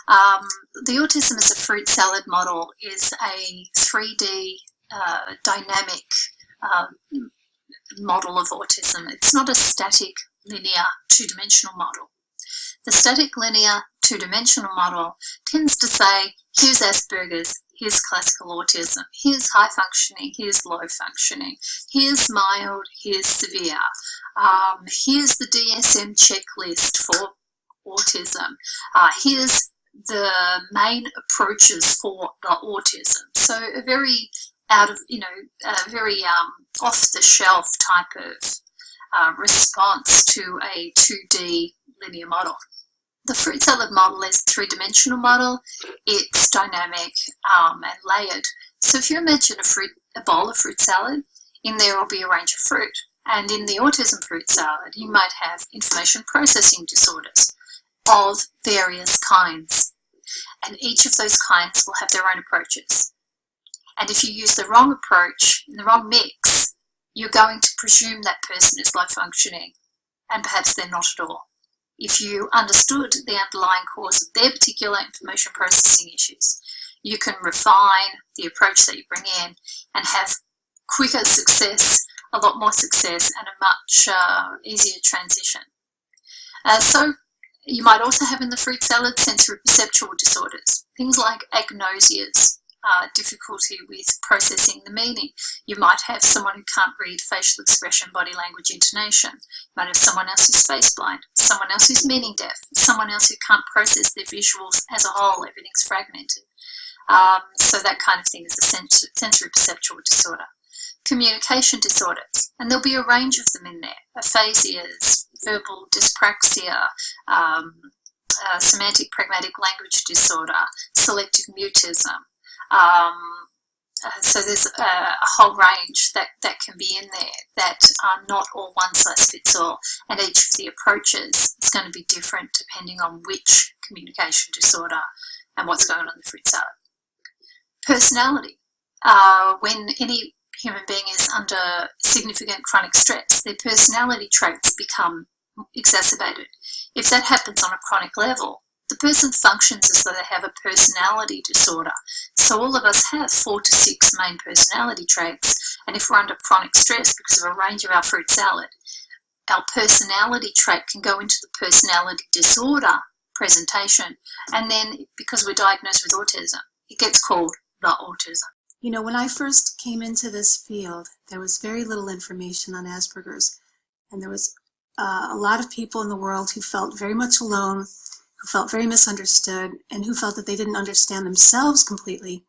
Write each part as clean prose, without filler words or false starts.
The autism as a fruit salad model is a 3D dynamic model of autism. It's not a static, linear, two-dimensional model. The static, linear, two-dimensional model tends to say, here's Asperger's, here's classical autism, here's high functioning, here's low functioning, here's mild, here's severe, here's the DSM checklist for autism, here's the main approaches for the autism. So a very very off-the-shelf type of response to a 2D linear model. The fruit salad model is a three-dimensional model. It's dynamic and layered. So if you imagine a bowl of fruit salad, in there will be a range of fruit. And in the autism fruit salad, you might have information processing disorders of various kinds. And each of those kinds will have their own approaches. And if you use the wrong approach, the wrong mix, you're going to presume that person is low functioning, and perhaps they're not at all. If you understood the underlying cause of their particular information processing issues, you can refine the approach that you bring in and have quicker success, a lot more success, and a much easier transition. So you might also have in the fruit salad sensory perceptual disorders, things like agnosias, difficulty with processing the meaning. You might have someone who can't read facial expression, body language, intonation. You might have someone else who's face blind, someone else who's meaning deaf, someone else who can't process their visuals as a whole, everything's fragmented. So that kind of thing is a sensory perceptual disorder. Communication disorders, and there'll be a range of them in there: aphasias, verbal dyspraxia, semantic pragmatic language disorder, selective mutism. So there's a whole range that can be in there that are not all one size fits all, and each of the approaches is going to be different depending on which communication disorder and what's going on in the fruit salad. Personality. When any human being is under significant chronic stress, their personality traits become exacerbated. If that happens on a chronic level, the person functions as though they have a personality disorder. So all of us have 4 to 6 main personality traits, and if we're under chronic stress because of a range of our fruit salad, our personality trait can go into the personality disorder presentation, and then because we're diagnosed with autism, it gets called the autism. You know, when I first came into this field, there was very little information on Asperger's, and there was a lot of people in the world who felt very much alone, who felt very misunderstood, and who felt that they didn't understand themselves completely.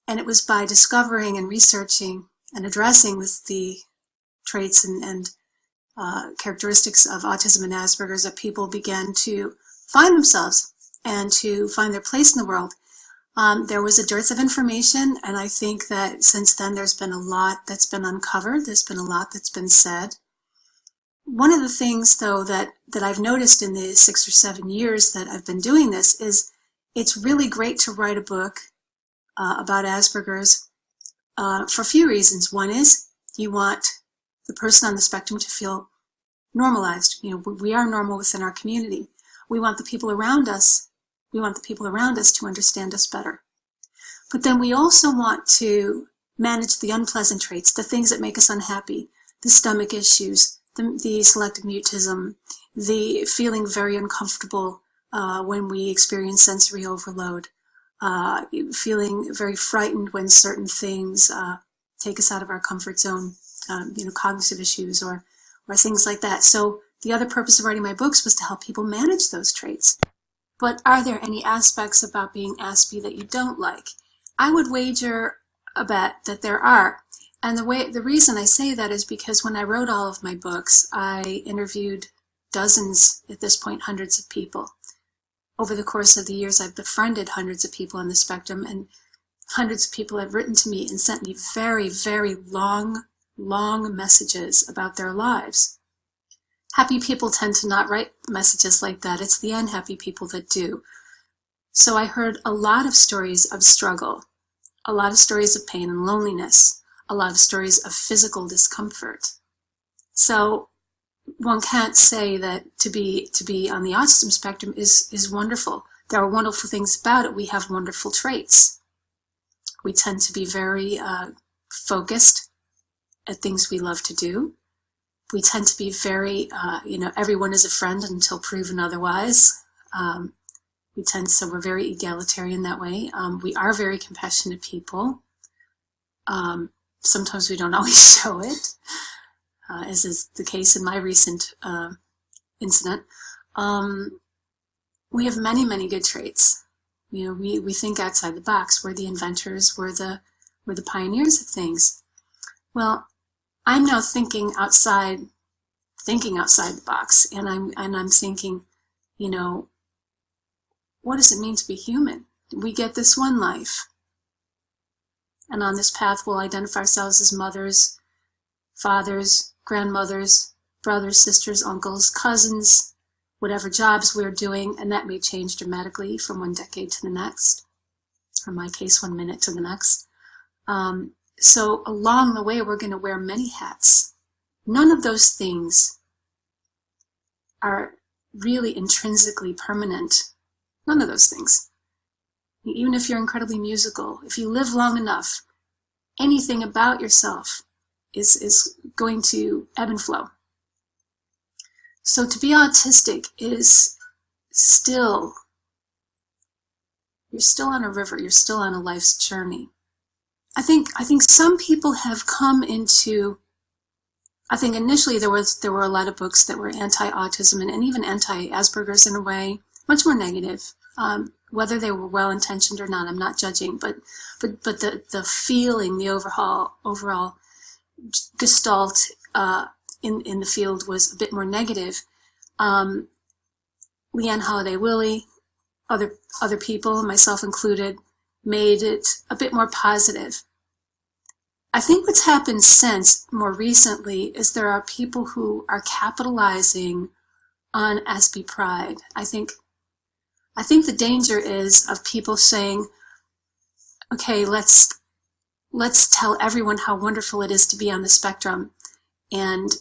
And it was by discovering and researching and addressing with the traits and characteristics of autism and Asperger's that people began to find themselves and to find their place in the world. There was a dearth of information, and I think that since then there's been a lot that's been uncovered, there's been a lot that's been said. One of the things, though, that I've noticed in the 6 or 7 years that I've been doing this is it's really great to write a book about Asperger's for a few reasons. One is you want the person on the spectrum to feel normalized. You know, we are normal within our community. We want the people around us to understand us better. But then we also want to manage the unpleasant traits, the things that make us unhappy, the stomach issues, the selective mutism, the feeling very uncomfortable when we experience sensory overload, feeling very frightened when certain things take us out of our comfort zone, cognitive issues or things like that. So the other purpose of writing my books was to help people manage those traits. But are there any aspects about being Aspie that you don't like? I would wager a bet that there are. And the reason I say that is because when I wrote all of my books, I interviewed dozens, at this point, hundreds of people. Over the course of the years, I've befriended hundreds of people on the spectrum, and hundreds of people have written to me and sent me very, very long messages about their lives. Happy people tend to not write messages like that. It's the unhappy people that do. So I heard a lot of stories of struggle, a lot of stories of pain and loneliness, a lot of stories of physical discomfort. So one can't say that to be on the autism spectrum is wonderful. there are wonderful things about it. We have wonderful traits. We tend to be very focused at things we love to do. We tend to be very, everyone is a friend until proven otherwise. So we're very egalitarian that way. We are very compassionate people. Sometimes we don't always show it, as is the case in my recent incident. We have many, many good traits. We think outside the box. We're the inventors. We're the pioneers of things. Well, I'm now thinking outside the box, and I'm thinking, what does it mean to be human? We get this one life, and on this path we'll identify ourselves as mothers, fathers, grandmothers, brothers, sisters, uncles, cousins, whatever jobs we're doing, and that may change dramatically from one decade to the next, or in my case, 1 minute to the next. So along the way, we're going to wear many hats. None of those things are really intrinsically permanent. None of those things. Even if you're incredibly musical, if you live long enough, anything about yourself is going to ebb and flow. So to be autistic is you're still on a river, you're still on a life's journey. I think some people have come into, I think initially there were a lot of books that were anti-autism and even anti-Asperger's in a way, much more negative. Whether they were well-intentioned or not, I'm not judging, but the feeling, the overall gestalt in the field was a bit more negative. Leanne Holiday Willie, other people, myself included, made it a bit more positive. I think what's happened since, more recently, is there are people who are capitalizing on Aspie pride. I think the danger is of people saying, okay, let's tell everyone how wonderful it is to be on the spectrum and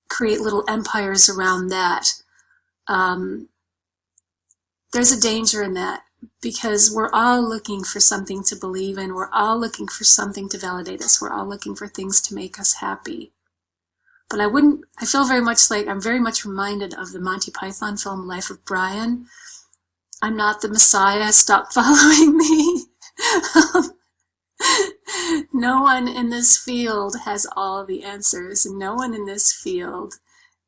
create little empires around that. There's a danger in that, because we're all looking for something to believe in. We're all looking for something to validate us. We're all looking for things to make us happy. But I feel very much like I'm very much reminded of the Monty Python film Life of Brian. I'm not the Messiah, stop following me. No one in this field has all the answers. No one in this field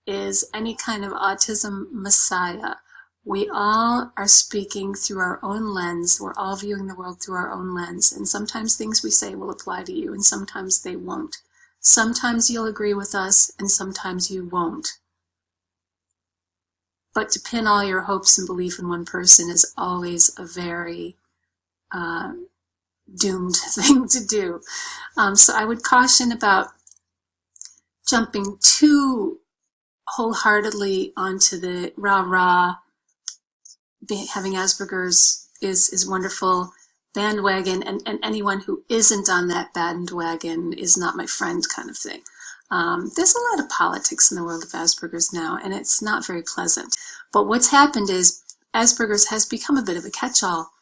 is any kind of autism messiah. We all are speaking through our own lens. We're all viewing the world through our own lens. And sometimes things we say will apply to you, and sometimes they won't. Sometimes you'll agree with us, and sometimes you won't. But to pin all your hopes and belief in one person is always a very doomed thing to do. So I would caution about jumping too wholeheartedly onto the rah-rah, having Asperger's is wonderful bandwagon, and anyone who isn't on that bandwagon is not my friend kind of thing. There's a lot of politics in the world of Asperger's now, and it's not very pleasant. But what's happened is Asperger's has become a bit of a catch-all.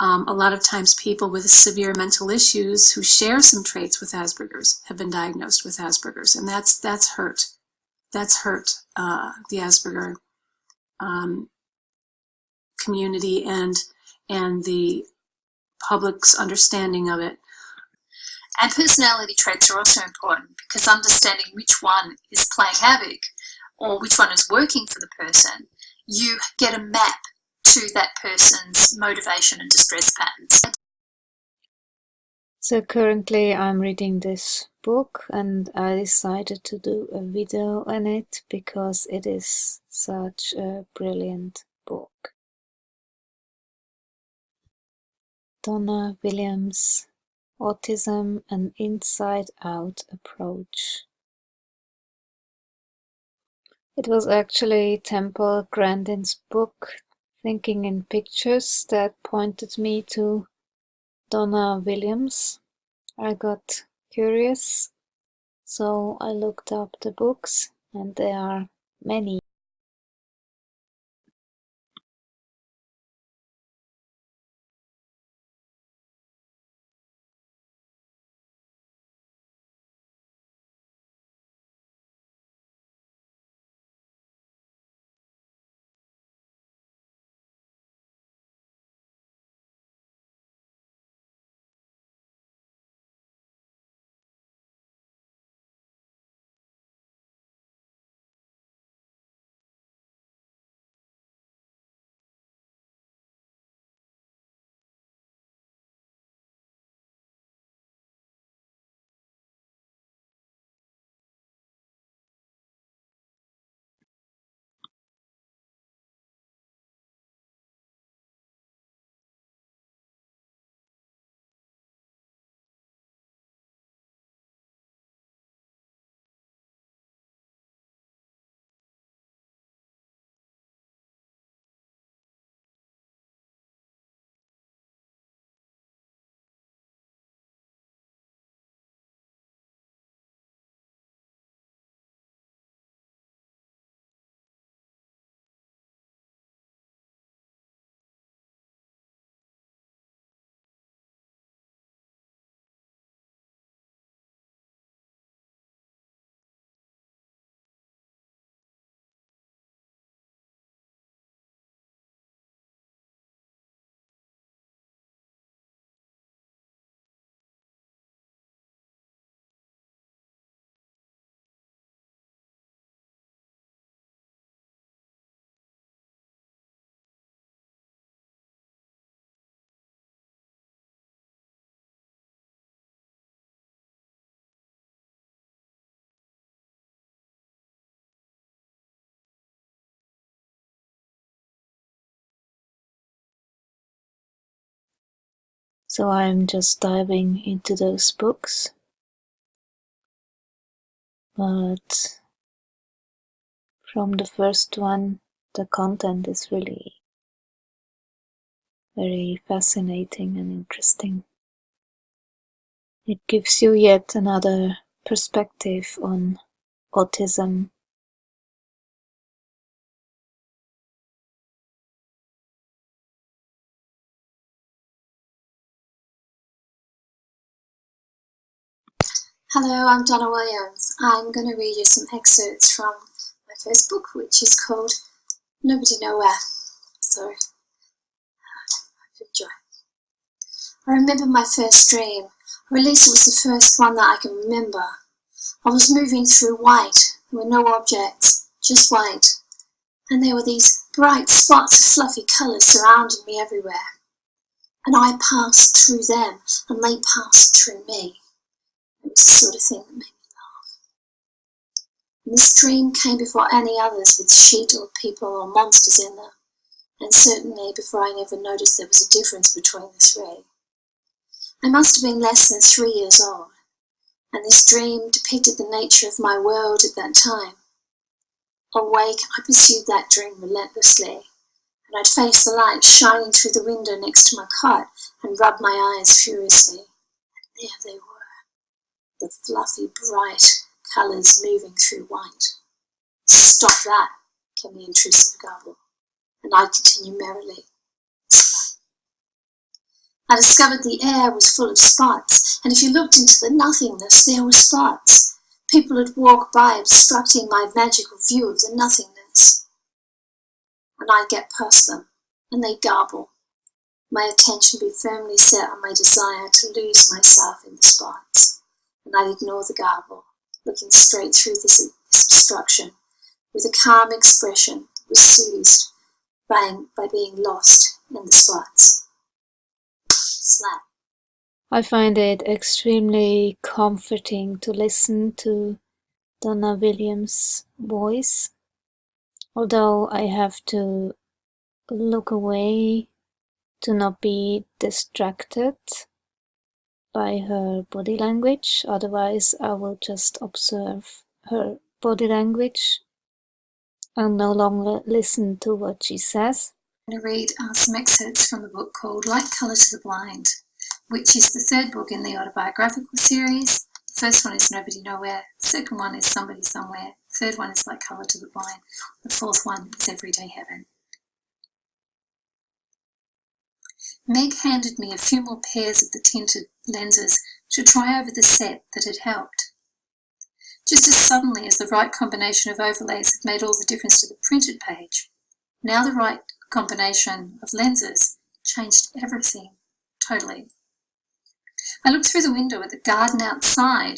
A lot of times people with severe mental issues who share some traits with Asperger's have been diagnosed with Asperger's, and that's hurt. That's hurt the Asperger community and the public's understanding of it. And personality traits are also important, because understanding which one is playing havoc or which one is working for the person, you get a map to that person's motivation and distress patterns. So currently I'm reading this book, and I decided to do a video on it because it is such a brilliant book. Donna Williams, Autism, an Inside-Out Approach. It was actually Temple Grandin's book, Thinking in Pictures, that pointed me to Donna Williams. I got curious, so I looked up the books, and there are many. So I'm just diving into those books. But from the first one, the content is really very fascinating and interesting. It gives you yet another perspective on autism. Hello, I'm Donna Williams. I'm going to read you some excerpts from my first book, which is called Nobody Nowhere. So, I hope you enjoy. I remember my first dream, or at least it was the first one that I can remember. I was moving through white. There were no objects, just white. And there were these bright spots of fluffy colour surrounding me everywhere. And I passed through them, and they passed through me. It was the sort of thing that made me laugh. And this dream came before any others with sheet or people or monsters in them, and certainly before I ever noticed there was a difference between the three. I must have been less than 3 years old, and this dream depicted the nature of my world at that time. Awake, I pursued that dream relentlessly, and I'd face the light shining through the window next to my cot and rub my eyes furiously. And there they were, the fluffy, bright colours moving through white. Stop that, came the intrusive garble, and I continued merrily. I discovered the air was full of spots, and if you looked into the nothingness, there were spots. People would walk by, obstructing my magical view of the nothingness. And I'd get past them, and they'd garble. My attention would be firmly set on my desire to lose myself in the spots, and I'd ignore the garble, looking straight through this obstruction, with a calm expression that was soothed by being lost in the spots. Slap. I find it extremely comforting to listen to Donna Williams' voice, although I have to look away to not be distracted by her body language, otherwise I will just observe her body language and no longer listen to what she says. I'm going to read some excerpts from the book called Light Colour to the Blind, which is the third book in the autobiographical series. The first one is Nobody Nowhere, the second one is Somebody Somewhere, the third one is Light Colour to the Blind, the fourth one is Everyday Heaven. Meg handed me a few more pairs of the tinted lenses to try over the set that had helped. Just as suddenly as the right combination of overlays had made all the difference to the printed page, now the right combination of lenses changed everything totally. I looked through the window at the garden outside,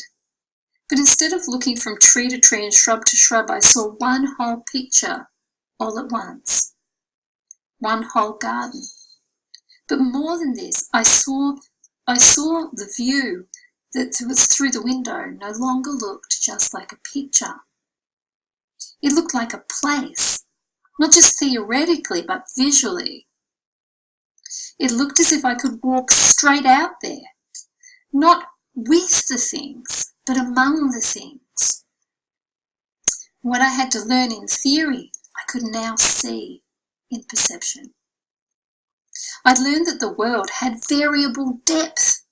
but instead of looking from tree to tree and shrub to shrub, I saw one whole picture all at once. One whole garden. But more than this, I saw the view that was through the window no longer looked just like a picture. It looked like a place, not just theoretically, but visually. It looked as if I could walk straight out there, not with the things, but among the things. What I had to learn in theory, I could now see in perception. I'd learned that the world had variable depth,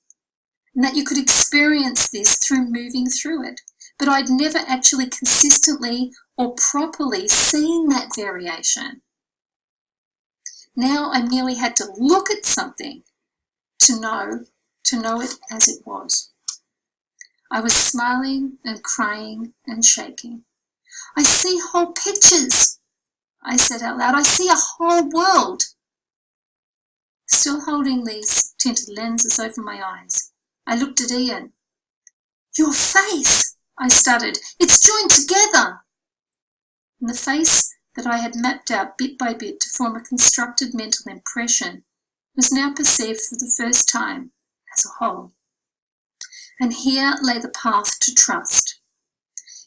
and that you could experience this through moving through it, but I'd never actually consistently or properly seen that variation. Now I merely had to look at something to know it as it was. I was smiling and crying and shaking. I see whole pictures, I said out loud. I see a whole world. Still holding these tinted lenses over my eyes, I looked at Ian. Your face, I stuttered. It's joined together. And the face that I had mapped out bit by bit to form a constructed mental impression was now perceived for the first time as a whole. And here lay the path to trust.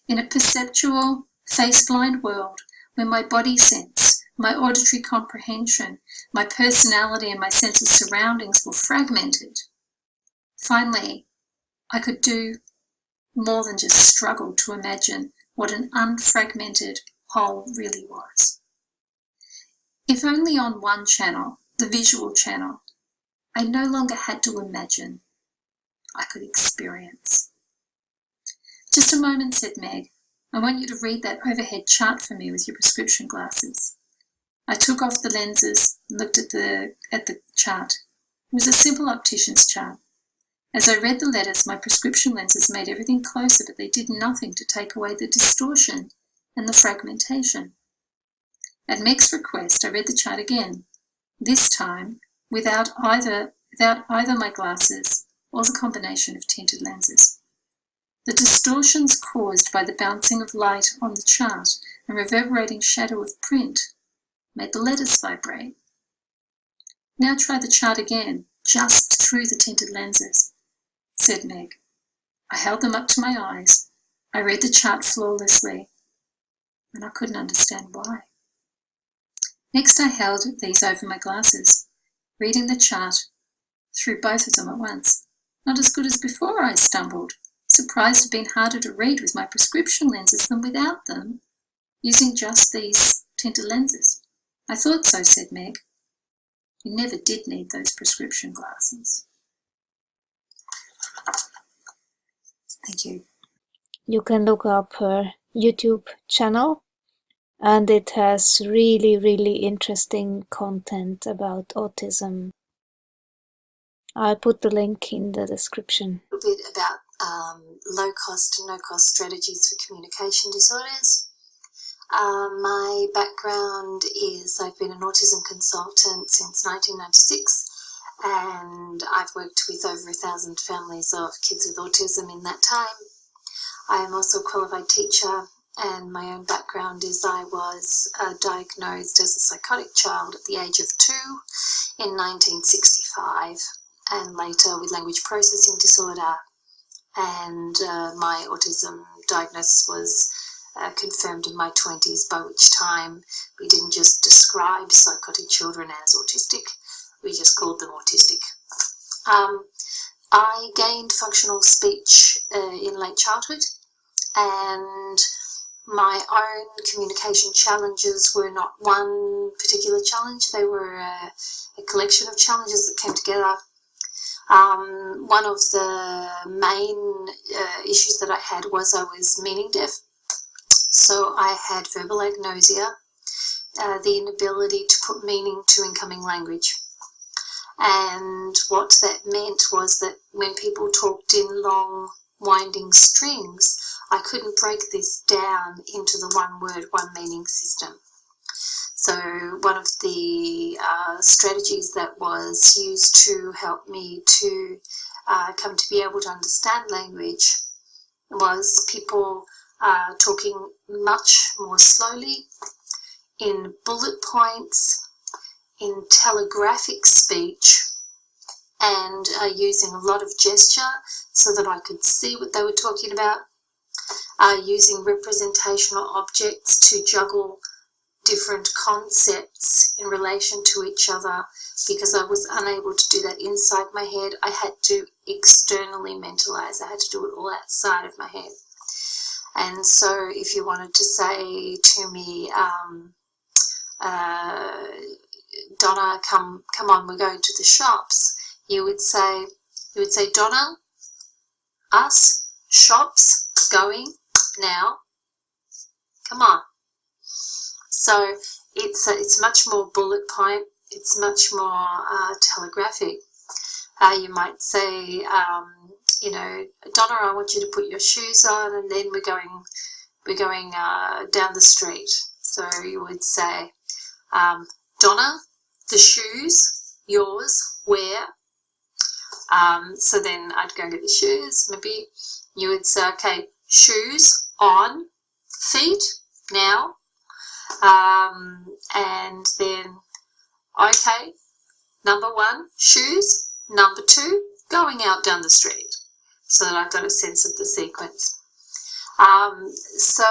In a perceptual, face-blind world where my body sense, my auditory comprehension, my personality and my sense of surroundings were fragmented, Finally, I could do more than just struggle to imagine what an unfragmented whole really was. If only on one channel, the visual channel, I no longer had to imagine, I could experience. Just a moment, said Meg. I want you to read that overhead chart for me with your prescription glasses. I took off the lenses and looked at the chart. It was a simple optician's chart. As I read the letters, my prescription lenses made everything closer, but they did nothing to take away the distortion and the fragmentation. At Meg's request, I read the chart again, this time without either my glasses or the combination of tinted lenses. The distortions caused by the bouncing of light on the chart and reverberating shadow of print made the letters vibrate. Now try the chart again, just through the tinted lenses, said Meg. I held them up to my eyes. I read the chart flawlessly, and I couldn't understand why. Next, I held these over my glasses, reading the chart through both of them at once. Not as good as before, I stumbled, surprised it had been harder to read with my prescription lenses than without them, using just these tinted lenses. I thought so, said Meg. You never did need those prescription glasses. Thank you. You can look up her YouTube channel, and it has really, really interesting content about autism. I'll put the link in the description. A bit about low-cost and no-cost strategies for communication disorders. My background is I've been an autism consultant since 1996, and I've worked with over 1,000 families of kids with autism in that time. I am also a qualified teacher, and my own background is I was diagnosed as a psychotic child at the age of 2 in 1965, and later with language processing disorder, and my autism diagnosis was confirmed in my 20s, by which time we didn't just describe psychotic children as autistic, we just called them autistic. I gained functional speech in late childhood, and my own communication challenges were not one particular challenge, they were a collection of challenges that came together. One of the main issues that I had was I was meaning deaf. So I had verbal agnosia, the inability to put meaning to incoming language. And what that meant was that when people talked in long, winding strings, I couldn't break this down into the one word, one meaning system. So one of the strategies that was used to help me to come to be able to understand language was people talking much more slowly, in bullet points, in telegraphic speech, and using a lot of gesture so that I could see what they were talking about, using representational objects to juggle different concepts in relation to each other. Because I was unable to do that inside my head, I had to externally mentalize. I had to do it all outside of my head. And so if you wanted to say to me, Donna, come on, we're going to the shops, you would say, Donna, us, shops, going, now, come on. So it's much more bullet point, it's much more telegraphic. You might say, Donna, I want you to put your shoes on, and then we're going down the street. So you would say, Donna, the shoes, yours, where? So then I'd go and get the shoes. Maybe you would say, okay, shoes on, feet, now. And then, okay, number 1, shoes. Number 2, going out down the street, so that I've got a sense of the sequence. So,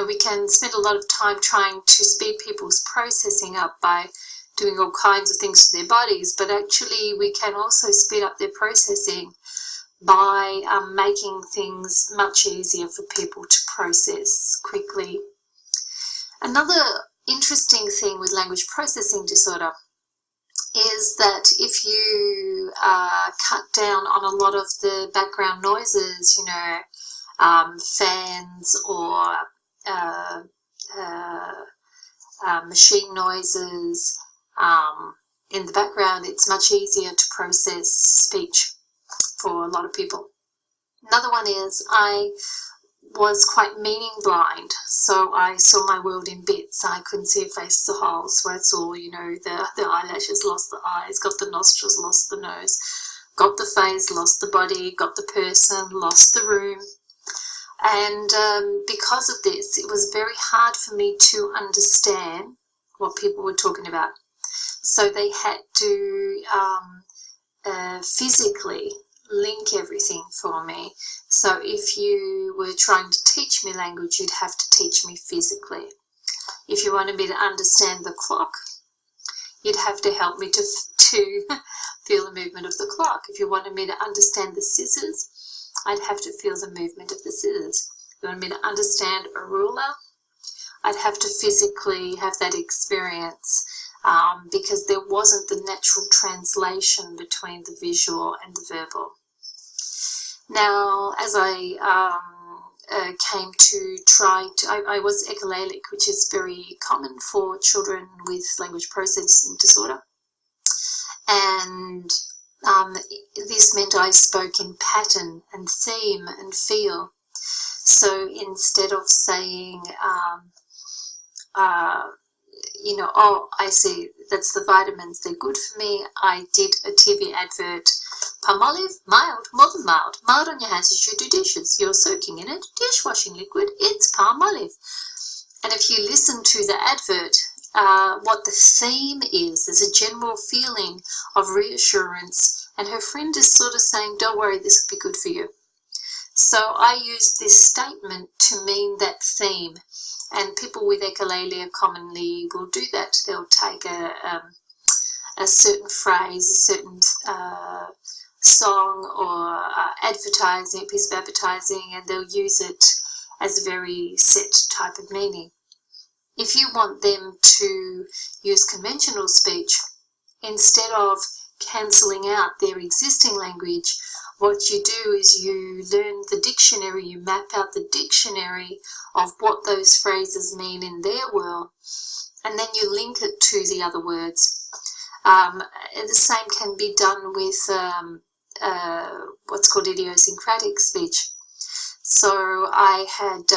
we can spend a lot of time trying to speed people's processing up by doing all kinds of things to their bodies, but actually we can also speed up their processing by making things much easier for people to process quickly. Another interesting thing with language processing disorder is that if you cut down on a lot of the background noises, fans or machine noises in the background, it's much easier to process speech for a lot of people. Another one is I was quite meaning blind, so I saw my world in bits. I couldn't see a face as a whole, so I saw, the eyelashes, lost the eyes, got the nostrils, lost the nose, got the face, lost the body, got the person, lost the room. And because of this, it was very hard for me to understand what people were talking about. So they had to physically link everything for me. So if you were trying to teach me language, you'd have to teach me physically. If you wanted me to understand the clock, you'd have to help me to feel the movement of the clock. If you wanted me to understand the scissors, I'd have to feel the movement of the scissors. If you wanted me to understand a ruler, I'd have to physically have that experience, because there wasn't the natural translation between the visual and the verbal. Now, as I came to I was echolalic, which is very common for children with language processing disorder, and this meant I spoke in pattern and theme and feel. So instead of saying, oh, I see, that's the vitamins, they're good for me, I did a TV advert, Palmolive, mild, more than mild, mild on your hands as you do dishes, you're soaking in it, dishwashing liquid, it's Palmolive. And if you listen to the advert, what the theme is, there's a general feeling of reassurance, and her friend is sort of saying, don't worry, this will be good for you. So I used this statement to mean that theme, and people with echolalia commonly will do that. They'll take a certain phrase, a certain song or advertising, a piece of advertising, and they'll use it as a very set type of meaning. If you want them to use conventional speech, instead of cancelling out their existing language, what you do is you learn the dictionary, you map out the dictionary of what those phrases mean in their world, and then you link it to the other words. The same can be done with what's called idiosyncratic speech. So I had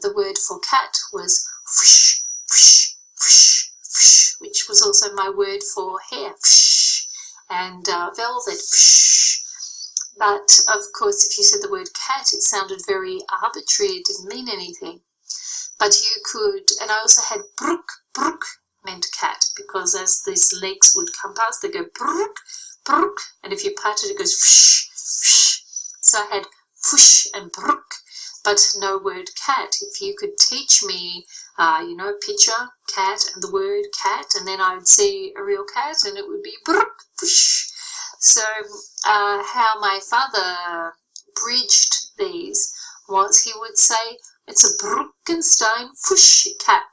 the word for cat was whoosh, whoosh, whoosh, whoosh, which was also my word for hair, whoosh, and velvet, whoosh. But of course, if you said the word cat, it sounded very arbitrary, it didn't mean anything. But you could, and I also had brook, brook meant cat, because as these legs would come past, they go brook, brook, and if you pat it, it goes whoosh, whoosh. So I had whoosh and brook, but no word cat. If you could teach me, picture, cat, and the word cat, and then I would see a real cat, and it would be brook, whoosh. So how my father bridged these was he would say, it's a Bruckenstein fush cat,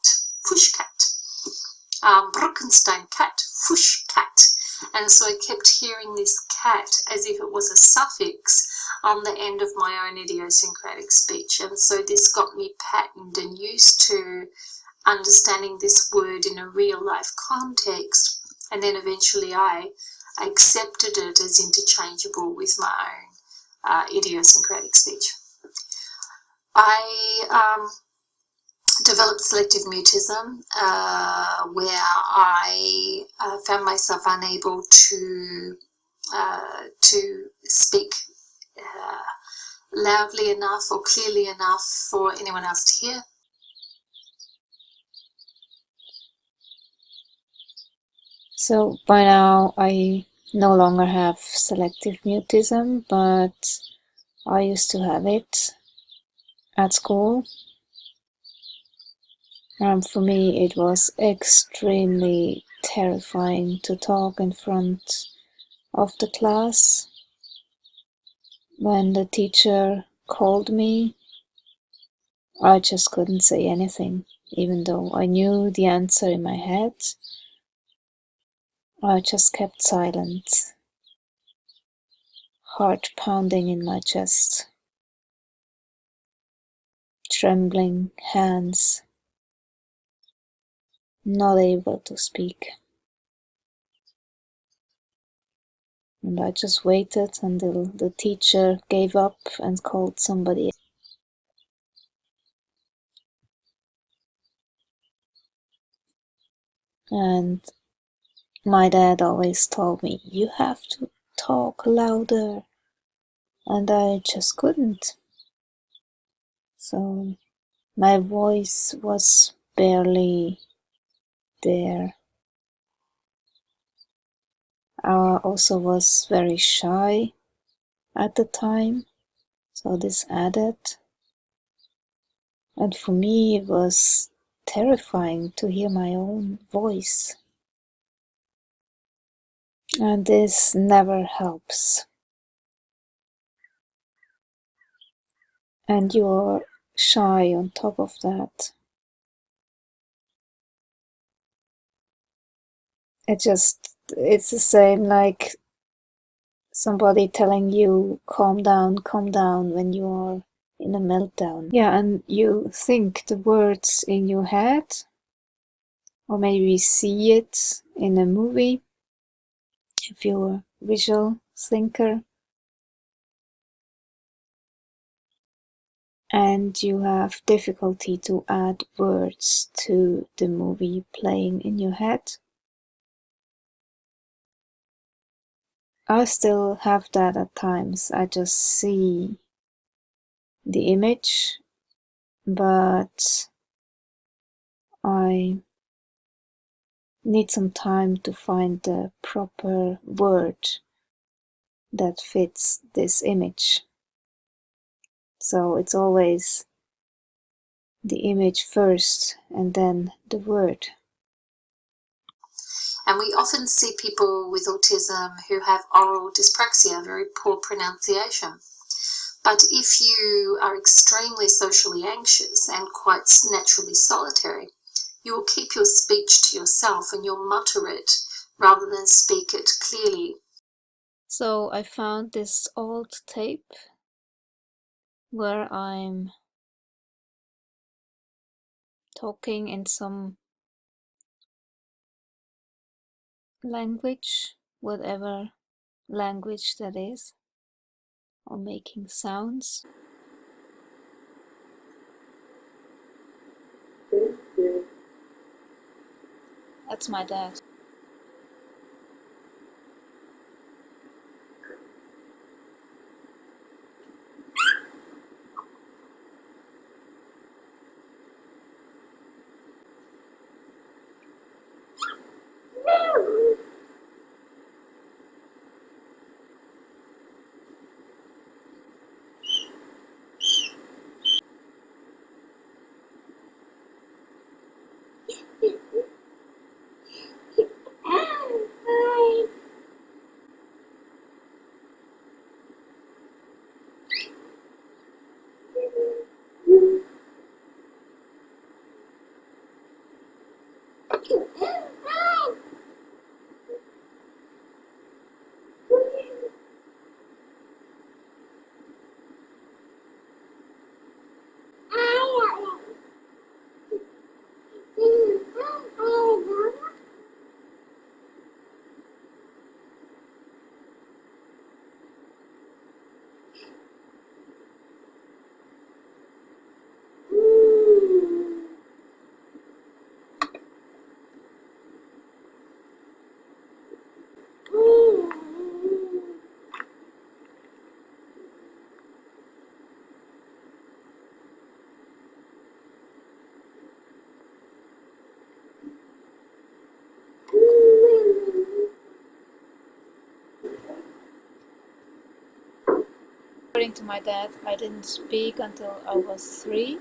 fush cat. Bruckenstein cat, fush cat. And so I kept hearing this cat as if it was a suffix on the end of my own idiosyncratic speech. And so this got me patterned and used to understanding this word in a real life context. And then eventually I accepted it as interchangeable with my own idiosyncratic speech. I developed selective mutism, where I found myself unable to speak loudly enough or clearly enough for anyone else to hear. So by now I no longer have selective mutism, but I used to have it at school. For me, it was extremely terrifying to talk in front of the class. When the teacher called me, I just couldn't say anything, even though I knew the answer in my head. I just kept silent, heart pounding in my chest, trembling hands, not able to speak. And I just waited until the teacher gave up and called somebody. And my dad always told me, you have to talk louder. And I just couldn't. So my voice was barely there. I also was very shy at the time, so this added. And for me it was terrifying to hear my own voice. And this never helps. And you're shy on top of that. It's the same like somebody telling you calm down when you are in a meltdown. Yeah, and you think the words in your head, or maybe see it in a movie if you're a visual thinker, and you have difficulty to add words to the movie playing in your head. I still have that at times. I just see the image, but I need some time to find the proper word that fits this image. So it's always the image first and then the word. And we often see people with autism who have oral dyspraxia, very poor pronunciation. But if you are extremely socially anxious and quite naturally solitary, you will keep your speech to yourself and you'll mutter it rather than speak it clearly. So I found this old tape where I'm talking in some language, whatever language that is, or making sounds. That's my dad. According to my dad, I didn't speak until I was 3.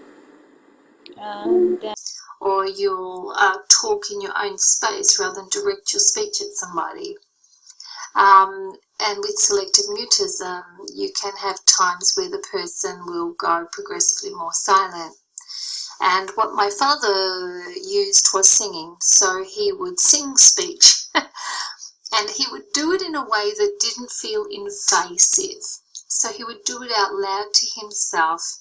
And then or you'll talk in your own space rather than direct your speech at somebody. And with selective mutism, you can have times where the person will go progressively more silent. And what my father used was singing, so he would sing speech. And he would do it in a way that didn't feel invasive. So he would do it out loud to himself,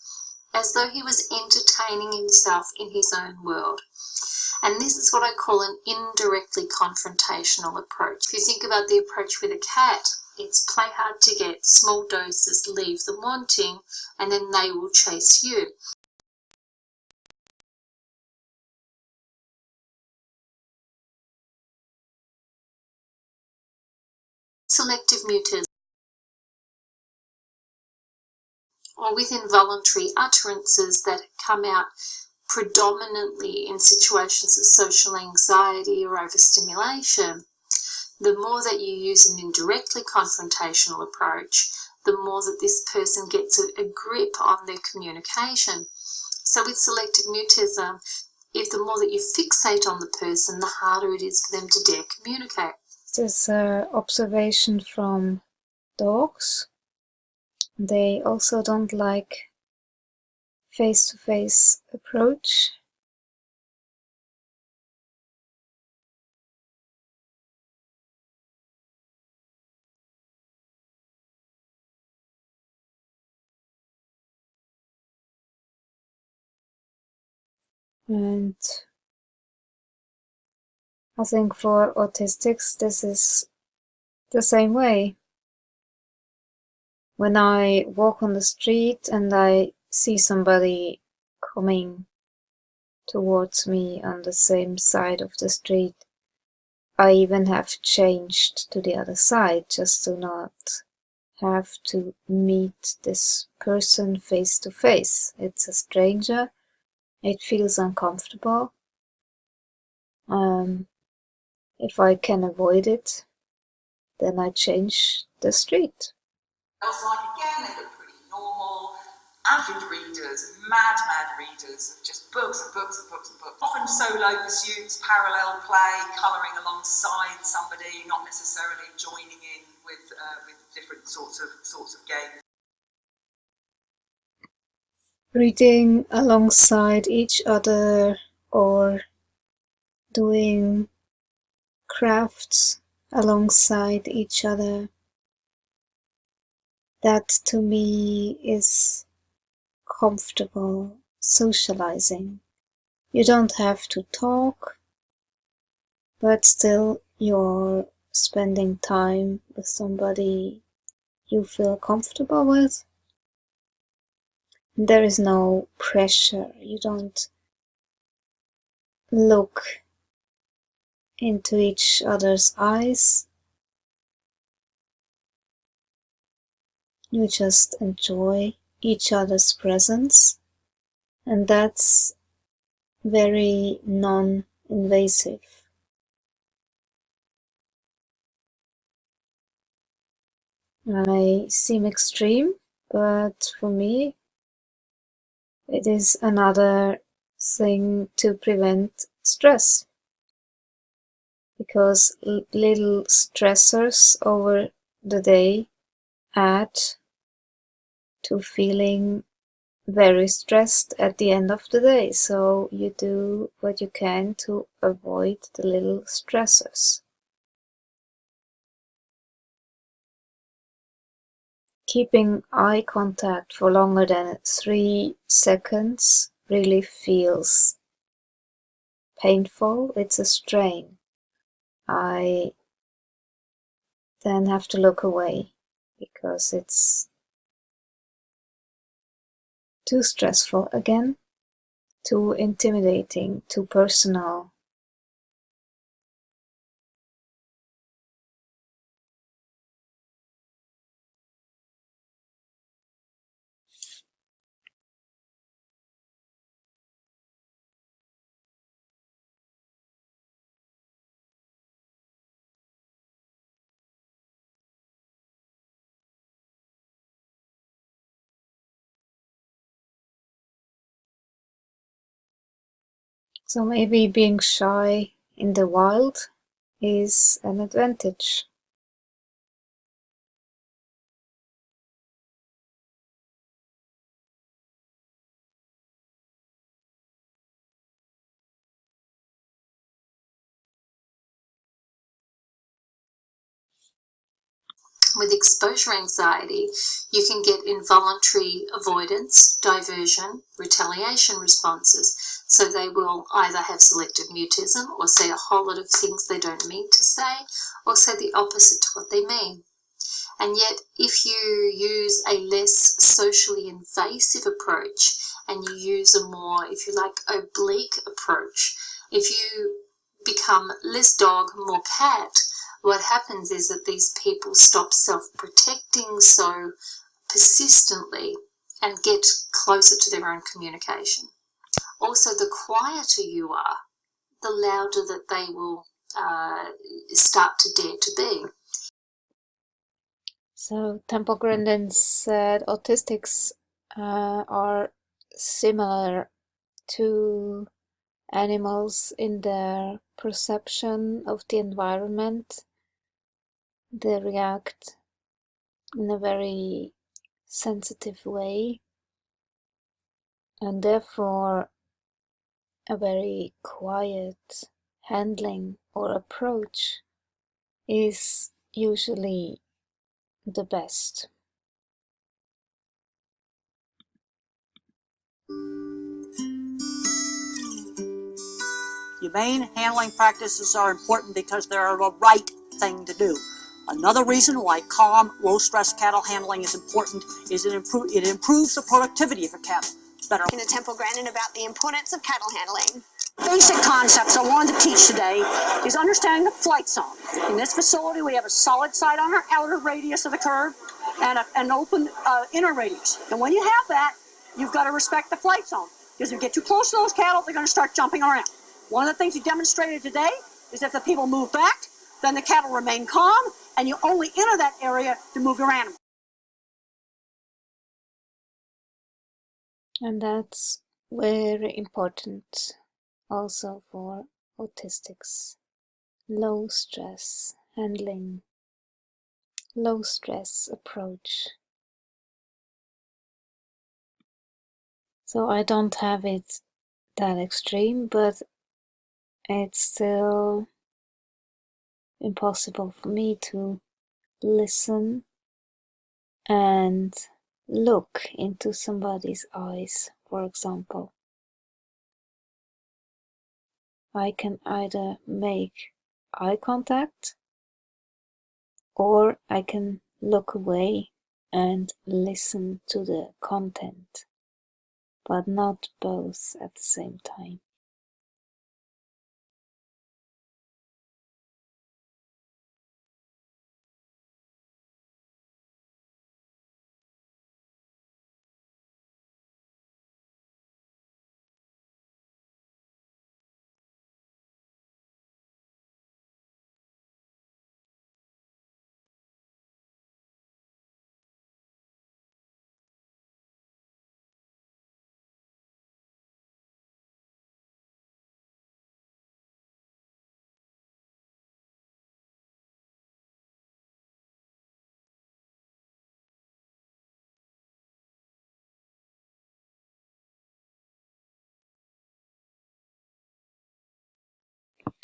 as though he was entertaining himself in his own world. And this is what I call an indirectly confrontational approach. If you think about the approach with a cat, it's play hard to get, small doses, leave them wanting, and then they will chase you. Selective mutism, or with involuntary utterances that come out predominantly in situations of social anxiety or overstimulation, the more that you use an indirectly confrontational approach, the more that this person gets a grip on their communication. So with selective mutism, if the more that you fixate on the person, the harder it is for them to dare communicate. This observation from dogs. They also don't like face-to-face approach. And I think for autistics this is the same way. When I walk on the street and I see somebody coming towards me on the same side of the street, I even have changed to the other side just to not have to meet this person face to face. It's a stranger. It feels uncomfortable. If I can avoid it, then I change the street. Else, like again, they look pretty normal, avid readers, mad readers of just books and books and books and books. Often solo pursuits, parallel play, colouring alongside somebody, not necessarily joining in with different sorts of games. Reading alongside each other or doing crafts alongside each other. That to me is comfortable socializing. You don't have to talk, but still you're spending time with somebody you feel comfortable with. There is no pressure. You don't look into each other's eyes. You just enjoy each other's presence, and that's very non-invasive. I seem extreme, but for me it is another thing to prevent stress, because little stressors over the day add to feeling very stressed at the end of the day. So you do what you can to avoid the little stressors. Keeping eye contact for longer than 3 seconds really feels painful. It's a strain. I then have to look away because it's too stressful again, too intimidating, too personal. So maybe being shy in the wild is an advantage. With exposure anxiety, you can get involuntary avoidance, diversion, retaliation responses. So they will either have selective mutism or say a whole lot of things they don't mean to say, or say the opposite to what they mean. And yet, if you use a less socially invasive approach and you use a more, if you like, oblique approach, if you become less dog, more cat, what happens is that these people stop self-protecting so persistently and get closer to their own communication. Also, the quieter you are, the louder that they will start to dare to be. So Temple Grandin said autistics are similar to animals in their perception of the environment. They react in a very sensitive way, and therefore a very quiet handling or approach is usually the best. Humane handling practices are important because they're the right thing to do. Another reason why calm, low-stress cattle handling is important is it improves the productivity for cattle. Better. In the Temple Grandin about the importance of cattle handling. Basic concepts I wanted to teach today is understanding the flight zone. In this facility, we have a solid side on our outer radius of the curve and an open inner radius. And when you have that, you've got to respect the flight zone. Because if you get too close to those cattle, they're going to start jumping around. One of the things you demonstrated today is if the people move back, then the cattle remain calm, and you only enter that area to move your animal. And that's very important also for autistics. Low stress handling, low stress approach. So I don't have it that extreme, but it's still impossible for me to listen and look into somebody's eyes, for example. I can either make eye contact or I can look away and listen to the content, but not both at the same time.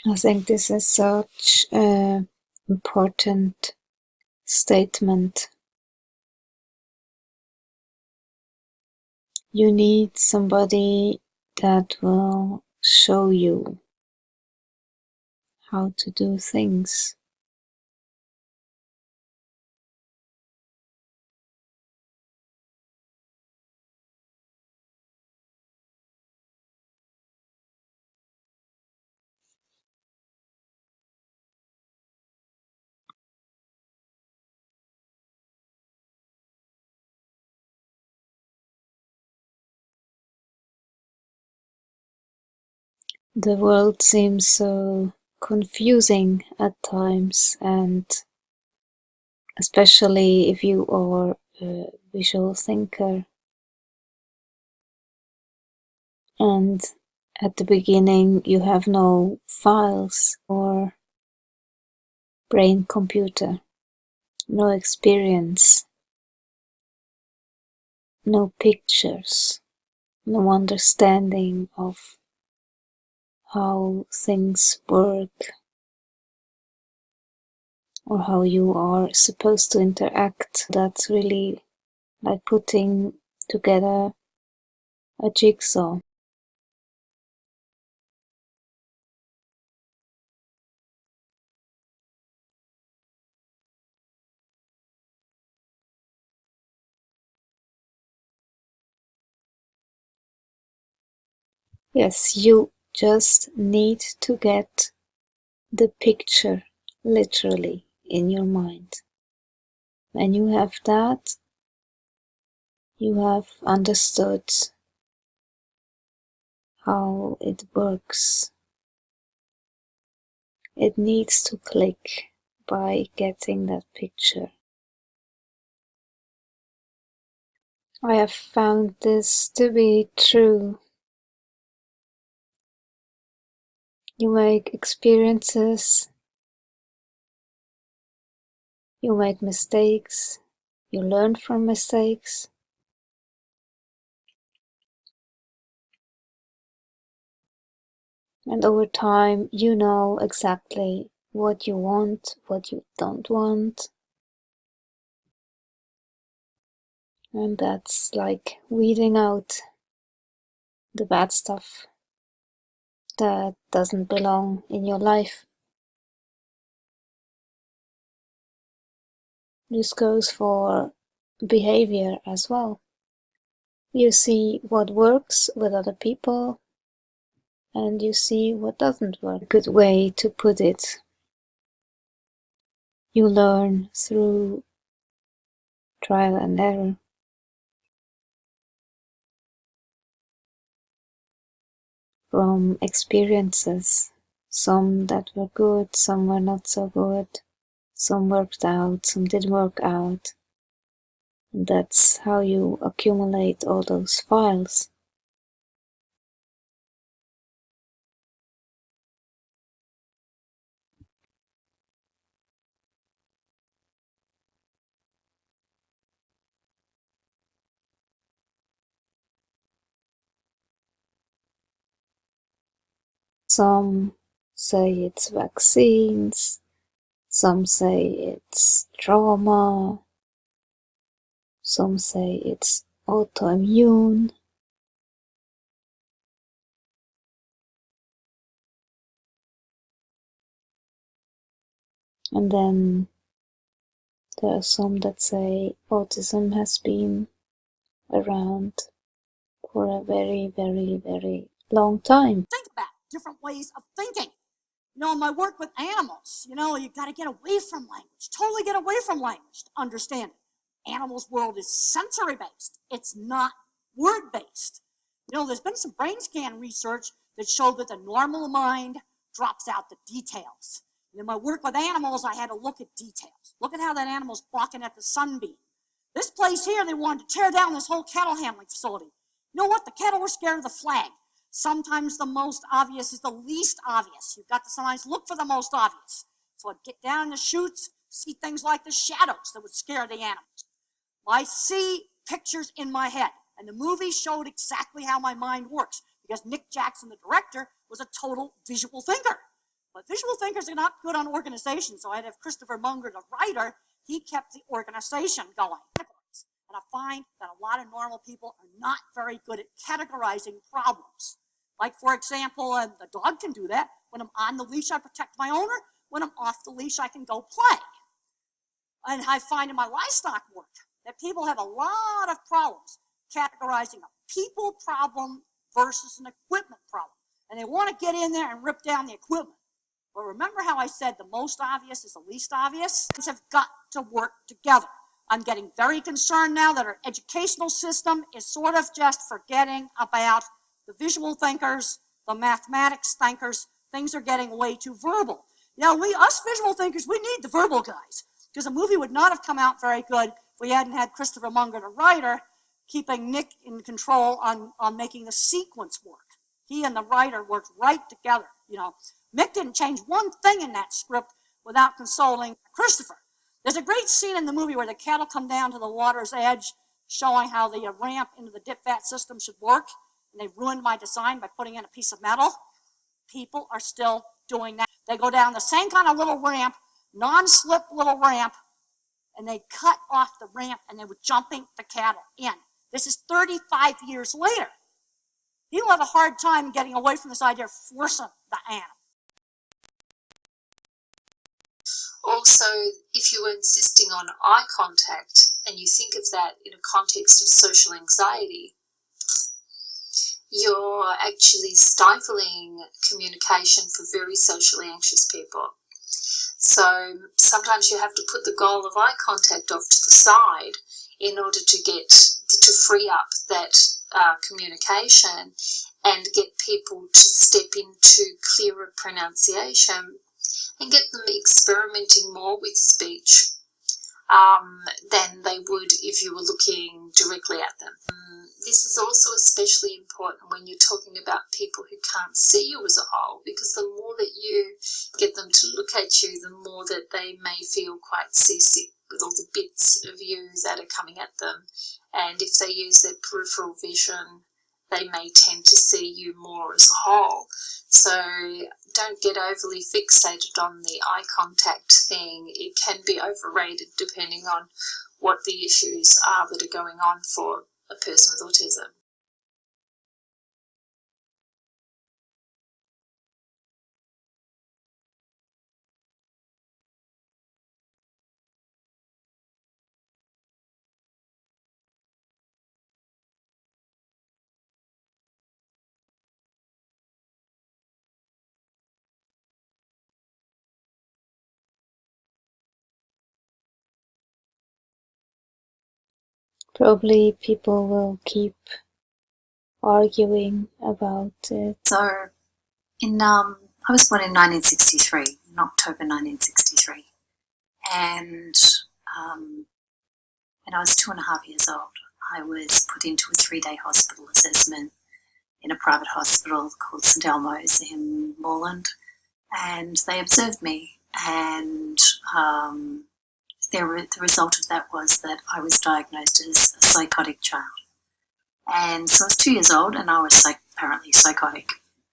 I think this is such an important statement. You need somebody that will show you how to do things. The world seems so confusing at times, and especially if you are a visual thinker. And At the beginning, you have no files or brain computer, no experience, no pictures, no understanding of how things work or how you are supposed to interact. That's really like putting together a jigsaw. Yes, you just need to get the picture literally in your mind. When you have that, you have understood how it works. It needs to click by getting that picture. I have found this to be true. You make experiences, you make mistakes, you learn from mistakes. And over time, you know exactly what you want, what you don't want. And that's like weeding out the bad stuff that doesn't belong in your life. This goes for behavior as well. You see what works with other people, and you see what doesn't work. A good way to put it. You learn through trial and error. From experiences, some that were good, some were not so good, some worked out, some didn't work out. And that's how you accumulate all those files. Some say it's vaccines, some say it's trauma, some say it's autoimmune. And then there are some that say autism has been around for a very, very, very long time. Think about different ways of thinking. In my work with animals, you got to get away from language, totally get away from language to understand it. Animals' world is sensory-based. It's not word-based. There's been some brain scan research that showed that the normal mind drops out the details. And in my work with animals, I had to look at details. Look at how that animal's blocking at the sunbeam. This place here, they wanted to tear down this whole cattle handling facility. You know what? The cattle were scared of the flag. Sometimes the most obvious is the least obvious. You've got to sometimes look for the most obvious. So I'd get down in the chutes, see things like the shadows that would scare the animals. I see pictures in my head, and the movie showed exactly how my mind works, because Nick Jackson, the director, was a total visual thinker. But visual thinkers are not good on organization, so I'd have Christopher Munger, the writer, he kept the organization going. And I find that a lot of normal people are not very good at categorizing problems. Like, for example, the dog can do that. When I'm on the leash, I protect my owner. When I'm off the leash, I can go play. And I find in my livestock work that people have a lot of problems categorizing a people problem versus an equipment problem. And they want to get in there and rip down the equipment. But remember how I said the most obvious is the least obvious? These have got to work together. I'm getting very concerned now that our educational system is sort of just forgetting about the visual thinkers, the mathematics thinkers. Things are getting way too verbal. Us visual thinkers, we need the verbal guys, because a movie would not have come out very good if we hadn't had Christopher Munger, the writer, keeping Nick in control on making the sequence work. He and the writer worked right together. Mick didn't change one thing in that script without consulting Christopher. There's a great scene in the movie where the cattle come down to the water's edge, showing how the ramp into the dip vat system should work, and they ruined my design by putting in a piece of metal. People are still doing that. They go down the same kind of little ramp, non-slip little ramp, and they cut off the ramp, and they were jumping the cattle in. This is 35 years later. He'll have a hard time getting away from this idea of forcing the animal. Also, if you were insisting on eye contact and you think of that in a context of social anxiety, you're actually stifling communication for very socially anxious people. So sometimes you have to put the goal of eye contact off to the side in order to free up that communication and get people to step into clearer pronunciation and get them experimenting more with speech than they would if you were looking directly at them. This is also especially important when you're talking about people who can't see you as a whole, because the more that you get them to look at you, the more that they may feel quite seasick with all the bits of you that are coming at them. And if they use their peripheral vision, they may tend to see you more as a whole. So don't get overly fixated on the eye contact thing. It can be overrated depending on what the issues are that are going on for a person with autism. Probably people will keep arguing about it. So, I was born in 1963, in October 1963, and when I was 2.5 years old, I was put into a 3-day hospital assessment in a private hospital called St Elmo's in Moreland, and they observed me, and the result of that was that I was diagnosed as a psychotic child. And so I was 2 years old, and I was apparently psychotic.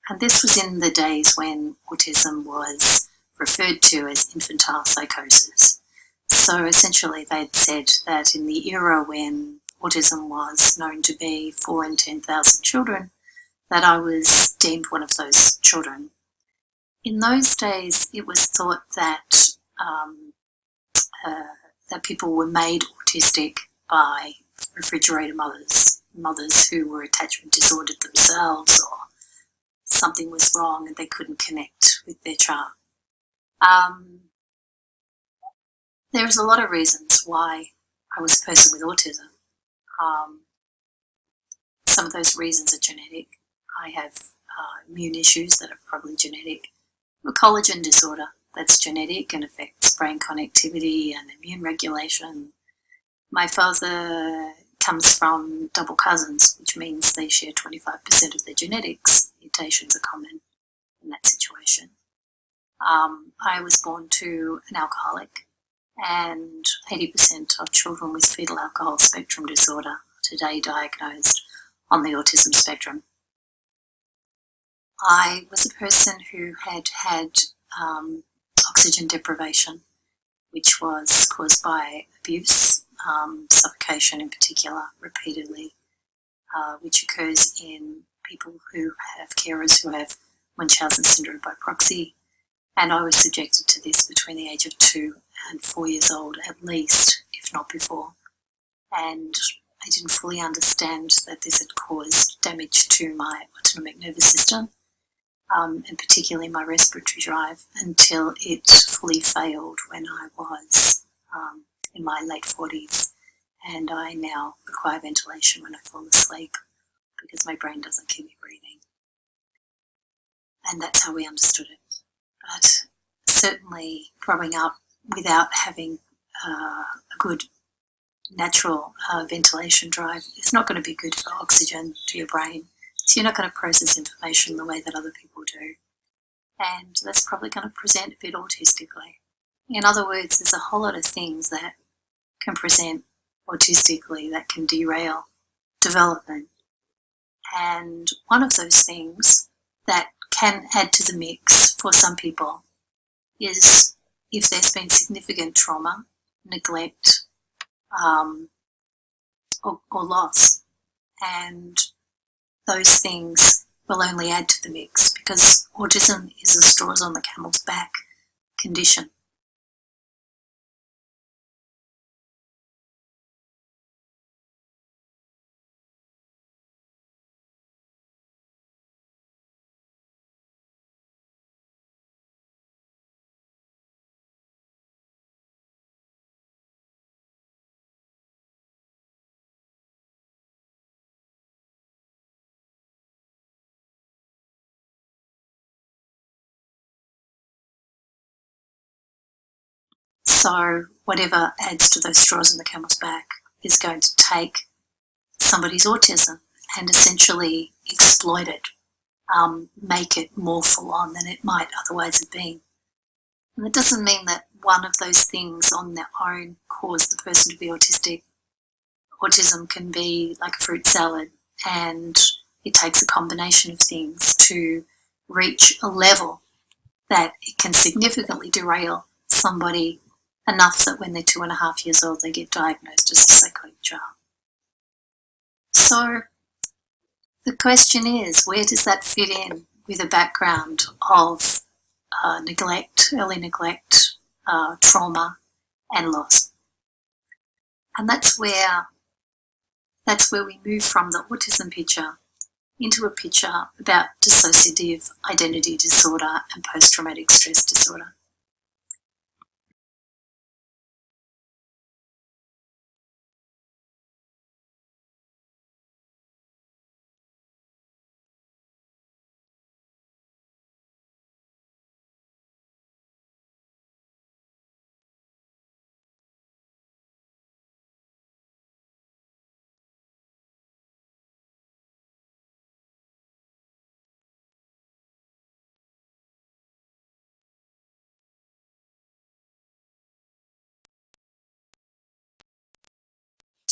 And this was in the days when autism was referred to as infantile psychosis. So essentially they'd said that in the era when autism was known to be 4 in 10,000 children, that I was deemed one of those children. In those days, it was thought that that people were made autistic by refrigerator mothers who were attachment disordered themselves, or something was wrong and they couldn't connect with their child. There's a lot of reasons why I was a person with autism. Some of those reasons are genetic. I have immune issues that are probably genetic. A collagen disorder that's genetic and affects brain connectivity and immune regulation. My father comes from double cousins, which means they share 25% of their genetics. Mutations are common in that situation. I was born to an alcoholic, and 80% of children with fetal alcohol spectrum disorder are today diagnosed on the autism spectrum. I was a person who had oxygen deprivation, which was caused by abuse, suffocation in particular, repeatedly, which occurs in people who have carers who have Munchausen syndrome by proxy. And I was subjected to this between the age of 2 and 4 years old, at least, if not before. And I didn't fully understand that this had caused damage to my autonomic nervous system, and particularly my respiratory drive, until it fully failed when I was in my late 40s, and I now require ventilation when I fall asleep because my brain doesn't keep me breathing. And that's how we understood it. But certainly growing up without having a good natural ventilation drive is not going to be good for oxygen to your brain. So you're not going to process information the way that other people do. And that's probably going to present a bit autistically. In other words, there's a whole lot of things that can present autistically that can derail development. And one of those things that can add to the mix for some people is if there's been significant trauma, neglect, or loss. And those things will only add to the mix because autism is the straws on the camel's back condition. So whatever adds to those straws in the camel's back is going to take somebody's autism and essentially exploit it, make it more full on than it might otherwise have been. And that doesn't mean that one of those things on their own cause the person to be autistic. Autism can be like a fruit salad, and it takes a combination of things to reach a level that it can significantly derail somebody enough that when they're 2.5 years old, they get diagnosed as a psychotic child. So the question is, where does that fit in with a background of neglect, early neglect, trauma, and loss? And that's where we move from the autism picture into a picture about dissociative identity disorder and post-traumatic stress disorder.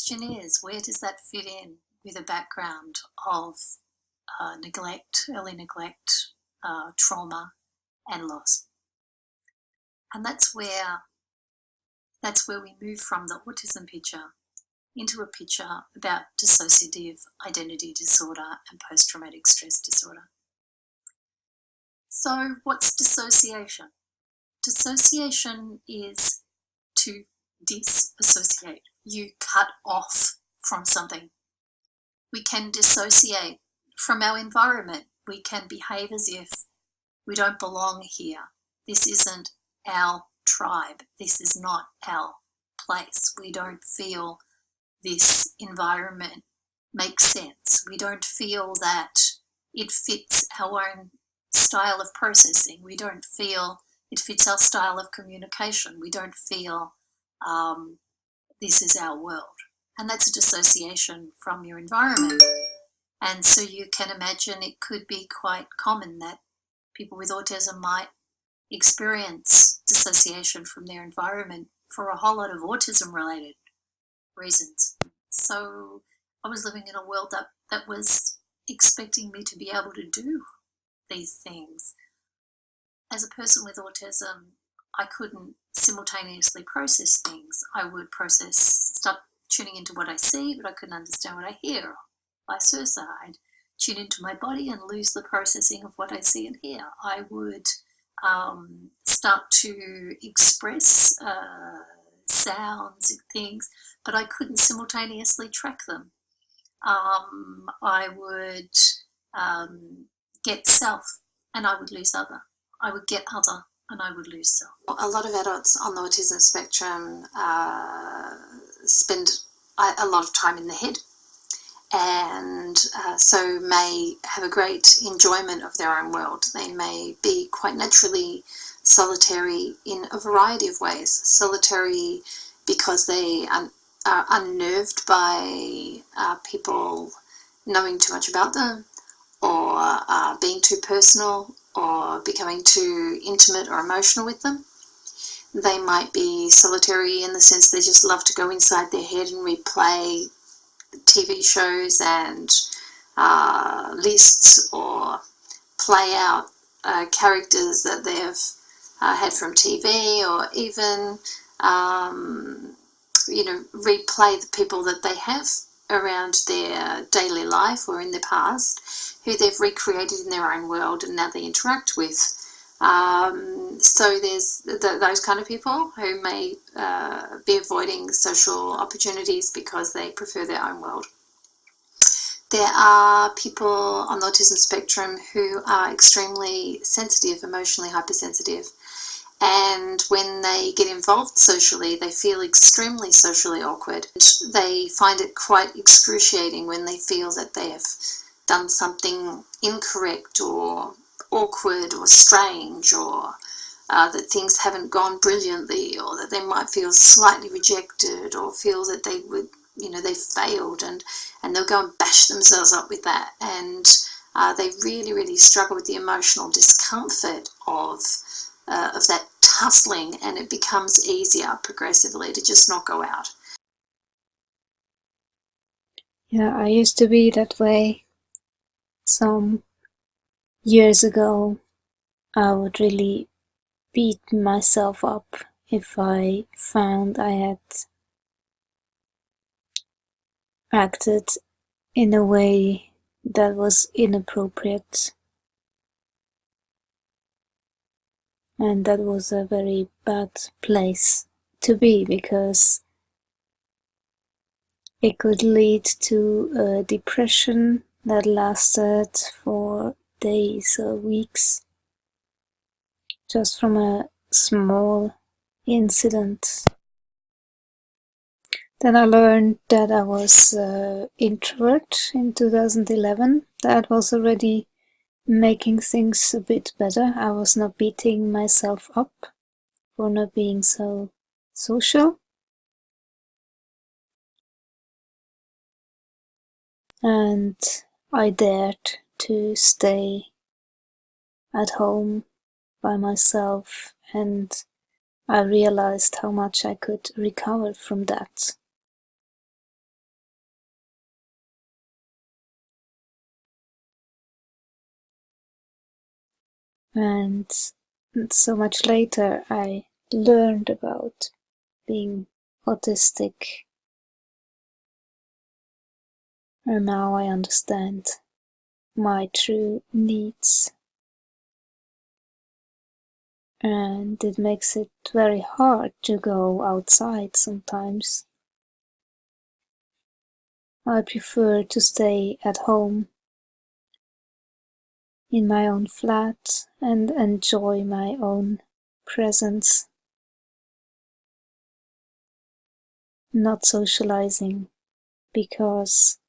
The question is, where does that fit in with a background of neglect, early neglect, trauma, and loss? And that's where we move from the autism picture into a picture about dissociative identity disorder and post-traumatic stress disorder. So what's dissociation? Dissociation is to disassociate. You cut off from something. We can dissociate from our environment. We can behave as if we don't belong here. This isn't our tribe. This is not our place. We don't feel this environment makes sense. We don't feel that it fits our own style of processing. We don't feel it fits our style of communication. We don't feel this is our world. And that's a dissociation from your environment. And so you can imagine it could be quite common that people with autism might experience dissociation from their environment for a whole lot of autism-related reasons. So I was living in a world that was expecting me to be able to do these things. As a person with autism, I couldn't simultaneously process things. I would start tuning into what I see, but I couldn't understand what I hear. Vice versa, I'd tune into my body and lose the processing of what I see and hear. I would start to express sounds and things, but I couldn't simultaneously track them. I would get self and I would lose other. I would get other and I would lose self. A lot of adults on the autism spectrum spend a lot of time in the head, and so may have a great enjoyment of their own world. They may be quite naturally solitary in a variety of ways. Solitary because they are unnerved by people knowing too much about them, or being too personal or becoming too intimate or emotional with them. They might be solitary in the sense they just love to go inside their head and replay TV shows and lists, or play out characters that they've had from TV, or even replay the people that they have around their daily life or in their past, who they've recreated in their own world and now they interact with. So there's those kind of people who may be avoiding social opportunities because they prefer their own world. There are people on the autism spectrum who are extremely sensitive, emotionally hypersensitive, and when they get involved socially, they feel extremely socially awkward. They find it quite excruciating when they feel that they have done something incorrect or awkward or strange, or that things haven't gone brilliantly, or that they might feel slightly rejected, or feel that they would, they failed, and they'll go and bash themselves up with that, and they really, really struggle with the emotional discomfort of that tussling, and it becomes easier progressively to just not go out. Yeah, I used to be that way. Some years ago, I would really beat myself up if I found I had acted in a way that was inappropriate. And that was a very bad place to be, because it could lead to a depression that lasted for days or weeks, just from a small incident. Then I learned that I was an introvert in 2011. That was already making things a bit better. I was not beating myself up for not being so social. And I dared to stay at home by myself, and I realized how much I could recover from that. And so much later I learned about being autistic, and now I understand my true needs, and it makes it very hard to go outside sometimes. I prefer to stay at home in my own flat and enjoy my own presence, not socializing, because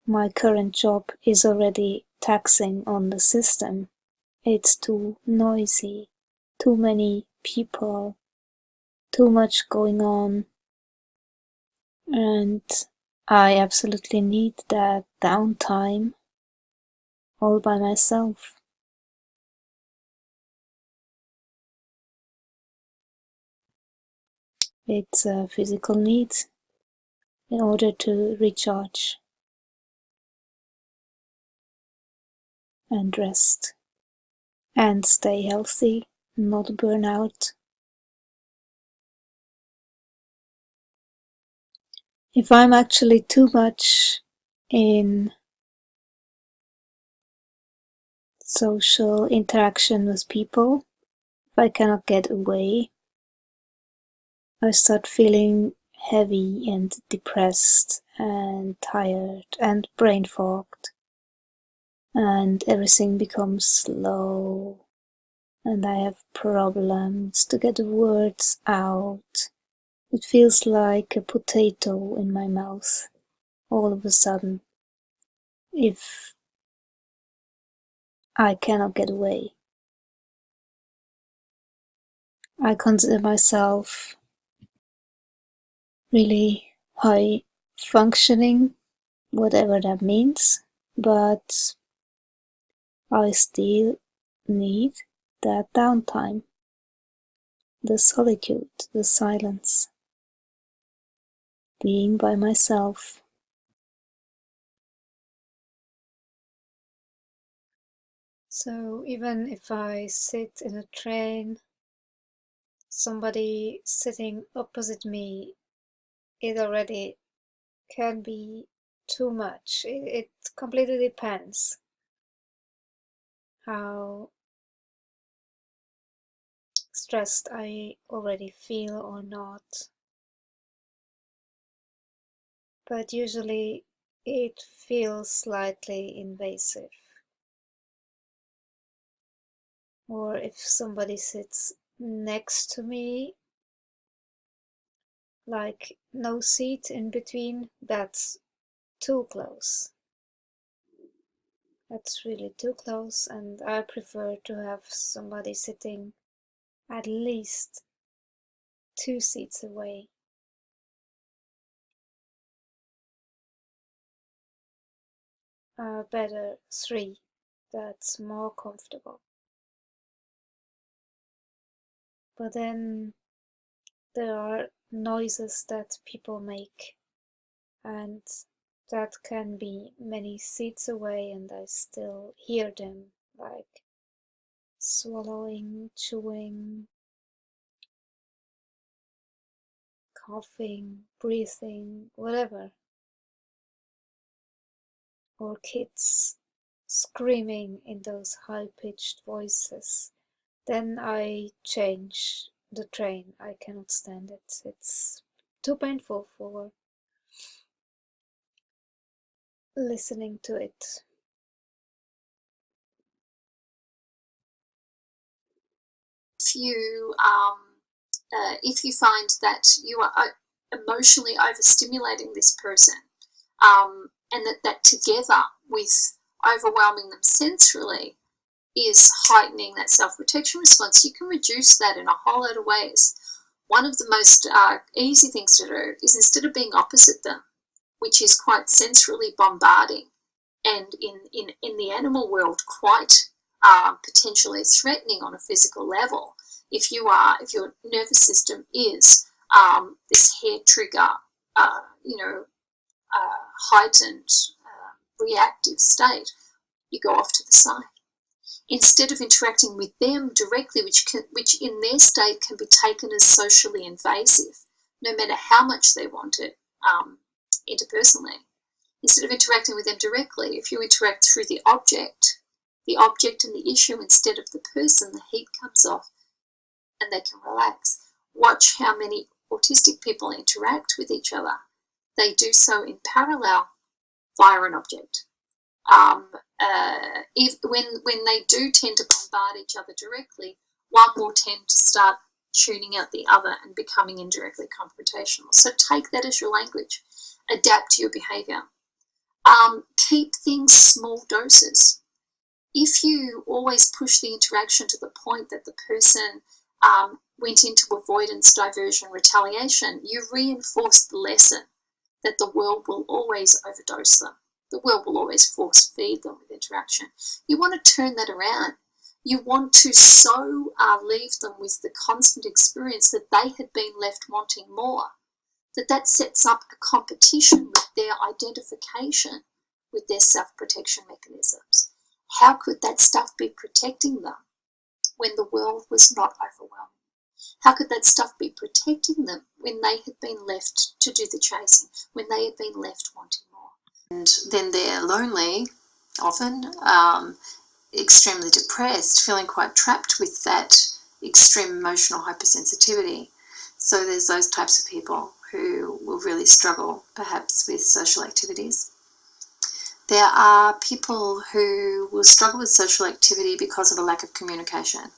my current job is already taxing on the system. It's too noisy, too many people, too much going on, and I absolutely need that downtime all by myself. It's a physical need in order to recharge and rest and stay healthy, not burn out. If I'm actually too much in social interaction with people, if I cannot get away, I start feeling heavy and depressed and tired and brain fogged, and everything becomes slow, and I have problems to get the words out. It feels like a potato in my mouth all of a sudden, if I cannot get away. I consider myself really high functioning, whatever that means, but I still need that downtime, the solitude, the silence, being by myself. So even if I sit in a train, somebody sitting opposite me, it already can be too much. It completely depends how stressed I already feel or not. But usually it feels slightly invasive. Or if somebody sits next to me, like no seat in between, that's too close. That's really too close, and I prefer to have somebody sitting at least 2 seats away. Better 3, that's more comfortable. But then there are noises that people make, and that can be many seats away, and I still hear them, like swallowing, chewing, coughing, breathing, whatever. Or kids screaming in those high-pitched voices. Then I change the train. I cannot stand it. It's too painful for listening to it. If you find that you are emotionally overstimulating this person, and that together with overwhelming them sensorily is heightening that self-protection response, you can reduce that in a whole lot of ways. One of the most easy things to do is, instead of being opposite them, which is quite sensorily bombarding and in the animal world quite potentially threatening on a physical level, if your nervous system is this hair trigger, heightened reactive state, you go off to the side. Instead of interacting with them directly, which in their state can be taken as socially invasive, no matter how much they want it interpersonally. Instead of interacting with them directly, if you interact through the object and the issue instead of the person, the heat comes off and they can relax. Watch how many autistic people interact with each other. They do so in parallel via an object. When they do tend to bombard each other directly, one will tend to start tuning out the other and becoming indirectly confrontational. So take that as your language. Adapt to your behaviour. Keep things small doses. If you always push the interaction to the point that the person went into avoidance, diversion, retaliation, you reinforce the lesson that the world will always overdose them. The world will always force feed them with interaction. You want to turn that around. You want to so leave them with the constant experience that they had been left wanting more, that sets up a competition with their identification with their self-protection mechanisms. How could that stuff be protecting them when the world was not overwhelming? How could that stuff be protecting them when they had been left to do the chasing, when they had been left wanting more? And then they're lonely, often, extremely depressed, feeling quite trapped with that extreme emotional hypersensitivity. So there's those types of people who will really struggle, perhaps, with social activities. There are people who will struggle with social activity because of a lack of communication.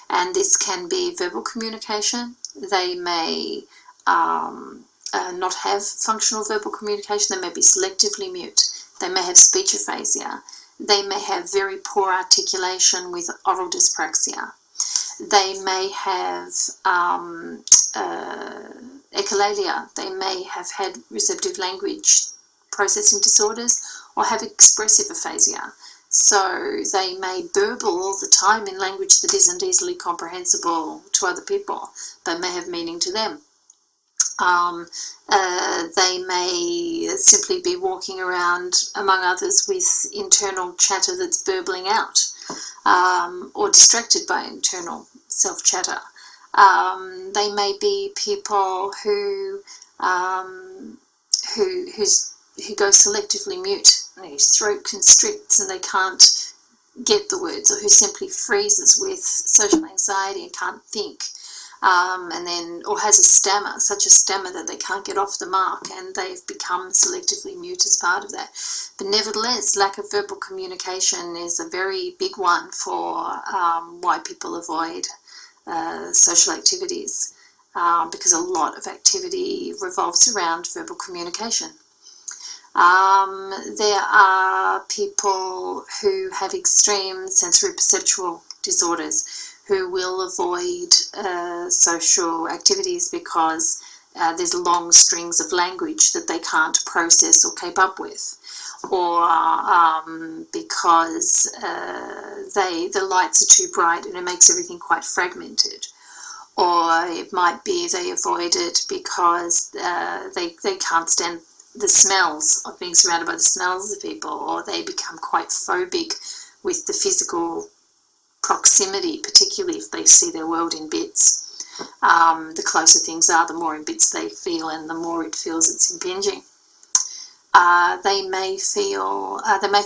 And this can be verbal communication. They may not have functional verbal communication. They may be selectively mute. They may have speech aphasia. They may have very poor articulation with oral dyspraxia. They may have echolalia. They may have had receptive language processing disorders, or have expressive aphasia. So they may burble all the time in language that isn't easily comprehensible to other people, but may have meaning to them. They may simply be walking around, among others, with internal chatter that's burbling out, or distracted by internal self-chatter. They may be people who go selectively mute, whose throat constricts and they can't get the words, or who simply freezes with social anxiety and can't think, or has a stammer, such a stammer that they can't get off the mark, and they've become selectively mute as part of that. But nevertheless, lack of verbal communication is a very big one for why people avoid social activities, because a lot of activity revolves around verbal communication. There are people who have extreme sensory perceptual disorders who will avoid social activities because there's long strings of language that they can't process or keep up with, or because the lights are too bright and it makes everything quite fragmented. Or it might be they avoid it because they can't stand the smells of being surrounded by the smells of people, or they become quite phobic with the physical proximity, particularly if they see their world in bits. The closer things are, the more in bits they feel, and the more it feels it's impinging. They may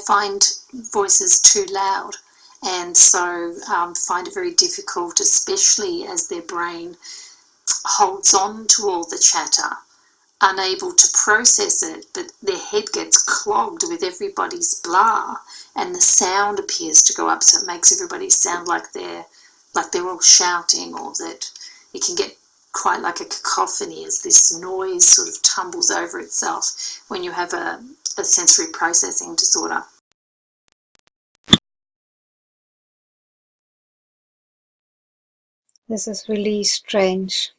find voices too loud, and so find it very difficult, especially as their brain holds on to all the chatter, unable to process it, but their head gets clogged with everybody's blah, and the sound appears to go up, so it makes everybody sound like they're all shouting, or that it can get quite like a cacophony as this noise sort of tumbles over itself when you have a sensory processing disorder. This is really strange.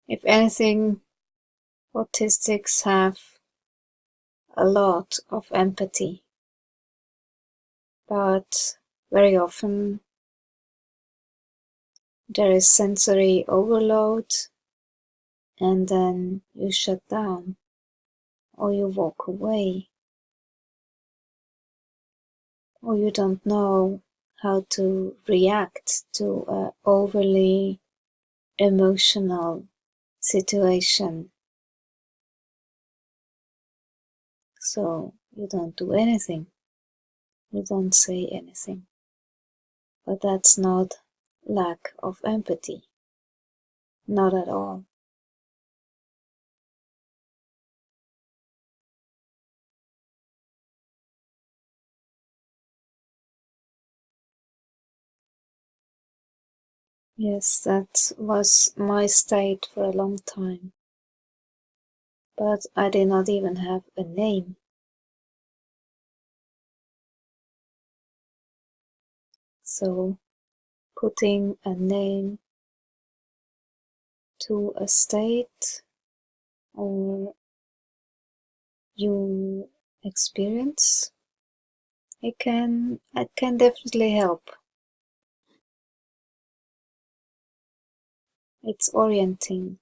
If anything, autistics have a lot of empathy, but very often there is sensory overload, and then you shut down or you walk away, or you don't know how to react to an overly emotional situation. So you don't do anything, you don't say anything. But that's not lack of empathy, not at all. Yes, that was my state for a long time. But I did not even have a name. So putting a name to a state or you experience, it can definitely help. It's orienting.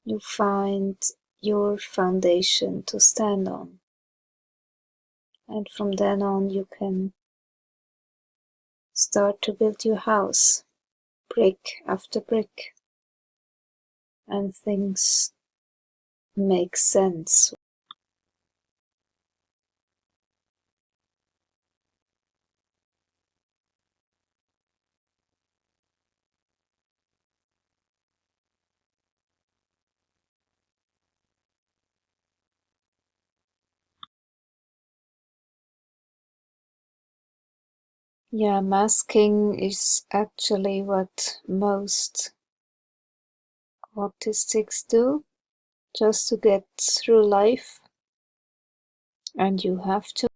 You find your foundation to stand on, and from then on you can start to build your house, brick after brick, and things make sense. Yeah, masking is actually what most autistics do, just to get through life, and you have to.